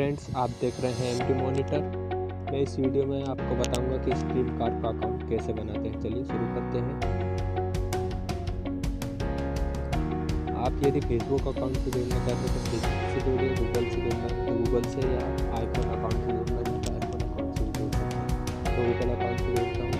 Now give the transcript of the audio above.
Friends, आप देख रहे हैं एमटी मॉनिटर। मैं इस वीडियो में आपको बताऊंगा कि स्ट्रीम कार्ड का अकाउंट कैसे बनाते हैं। चलिए शुरू करते हैं। आप यदि फेसबुक अकाउंट से जुड़ना चाहते हैं तो फेसबुक से जुड़िए, गूगल से जुड़ना है तो गूगल से, या आईफोन अकाउंट से जुड़ना है तो आईफोन अकाउंट से भी जुड़ सकते हैं। तो गूगल अकाउंट से जुड़ता हूँ।